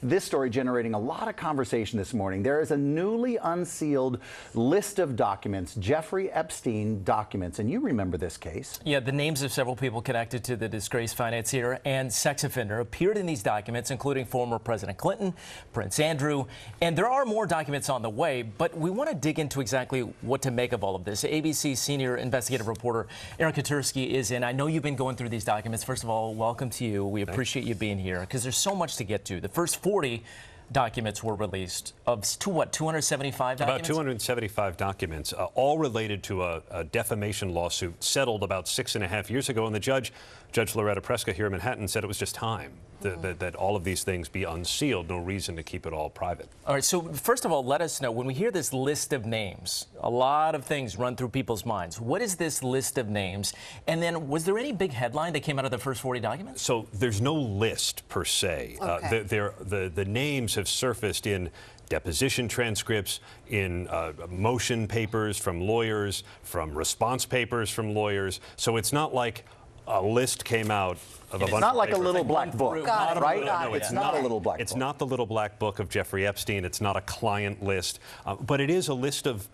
This story generating a lot of conversation this morning. There is a newly unsealed list of documents, Jeffrey Epstein documents, and you remember this case. Yeah, the names of several people connected to the disgraced financier and sex offender appeared in these documents, including former President Clinton, Prince Andrew, and there are more documents on the way, but we want to dig into exactly what to make of all of this. ABC senior investigative reporter Aaron Katersky is in. I know you've been going through these documents. First of all, welcome to you. We appreciate you being here because there's so much to get to. The first 40 documents were released of what, 275 documents? About 275 documents, all related to a defamation lawsuit settled about 6.5 years ago. And the Judge Loretta Preska here in Manhattan said it was just time that all of these things be unsealed. No reason to keep it all private. All right, so first of all, let us know, when we hear this list of names, a lot of things run through people's minds. What is this list of names? And then was there any big headline that came out of the first 40 documents? So there's no list per se. Okay. The names have surfaced in deposition transcripts, in motion papers from lawyers, from response papers from lawyers. So it's not like a list came out of a bunch of papers. It's not like a little black book, right? No, it's not a little black book. It's not the little black book of Jeffrey Epstein. It's not a client list, but it is a list of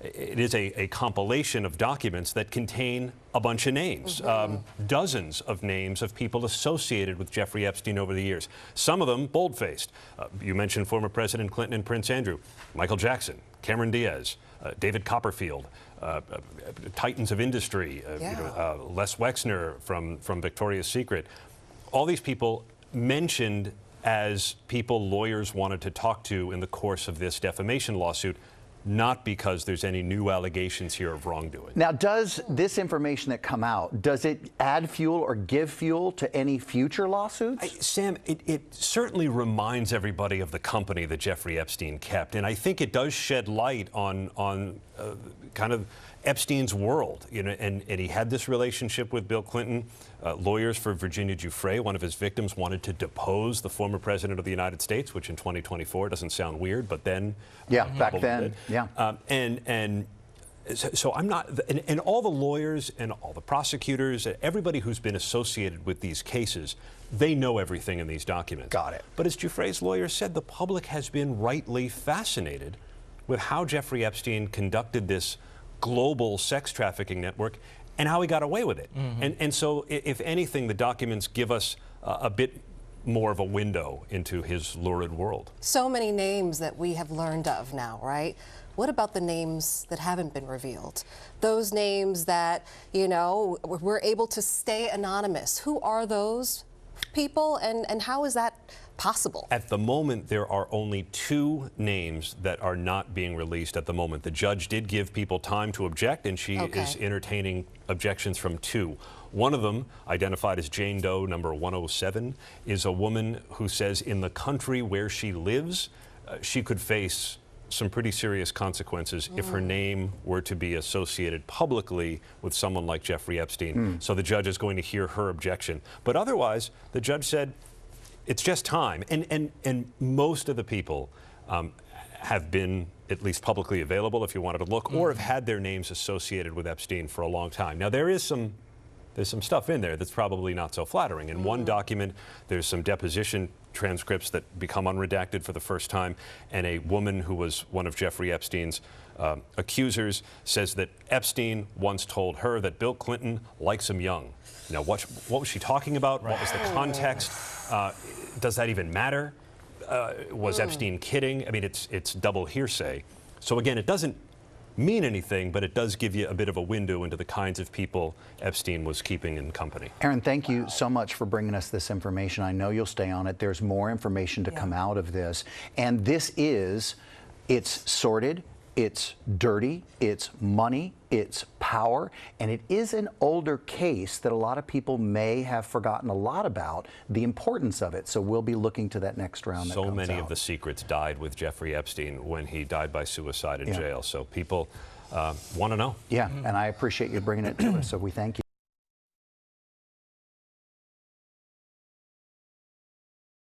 it is a compilation of documents that contain a bunch of names, dozens of names of people associated with Jeffrey Epstein over the years. Some of them bold-faced. You mentioned former President Clinton and Prince Andrew, Michael Jackson, Cameron Diaz, David Copperfield, titans of industry, Les Wexner from Victoria's Secret. All these people mentioned as people lawyers wanted to talk to in the course of this defamation lawsuit, not because there's any new allegations here of wrongdoing. Now, does this information that come out, does it add fuel or give fuel to any future lawsuits? Sam, it certainly reminds everybody of the company that Jeffrey Epstein kept, and I think it does shed light on kind of Epstein's world, you know, and he had this relationship with Bill Clinton. Lawyers for Virginia Giuffre, one of his victims, wanted to depose the former president of the United States, which in 2024 doesn't sound weird, but then back then, so I'm not, and all the lawyers and all the prosecutors, everybody who's been associated with these cases, they know everything in these documents. Got it. But as Giuffre's lawyer said, the public has been rightly fascinated with how Jeffrey Epstein conducted this global sex trafficking network and how he got away with it. And so, if anything, the documents give us a bit more of a window into his lurid world. So many names that we have learned of now, right? What about the names that haven't been revealed? Those names that, you know, we're able to stay anonymous. Who are those people, and how is that possible? At the moment, there are only 2 names that are not being released at the moment. The judge did give people time to object, and she is entertaining objections from 2. One of them, identified as Jane Doe number 107, is a woman who says in the country where she lives, she could face some pretty serious consequences if her name were to be associated publicly with someone like Jeffrey Epstein. So the judge is going to hear her objection. But otherwise, the judge said it's just time. And most of the people have been at least publicly available if you wanted to look, or have had their names associated with Epstein for a long time. Now, there's some stuff in there that's probably not so flattering. In one document, there's some deposition transcripts that become unredacted for the first time, and a woman who was one of Jeffrey Epstein's accusers says that Epstein once told her that Bill Clinton likes him young. Now, what was she talking about? What was the context? Does that even matter? Was Epstein kidding? I mean, it's double hearsay. So again, it doesn't mean anything, but it does give you a bit of a window into the kinds of people Epstein was keeping in company. Aaron, thank you so much for bringing us this information. I know you'll stay on it. There's more information to come out of this. And it's sordid, it's dirty, it's money, it's power, and it is an older case that a lot of people may have forgotten a lot about, the importance of it. So we'll be looking to that next round that comes out. So many of the secrets died with Jeffrey Epstein when he died by suicide in jail. So people want to know. Yeah, and I appreciate you bringing it to us, so we thank you.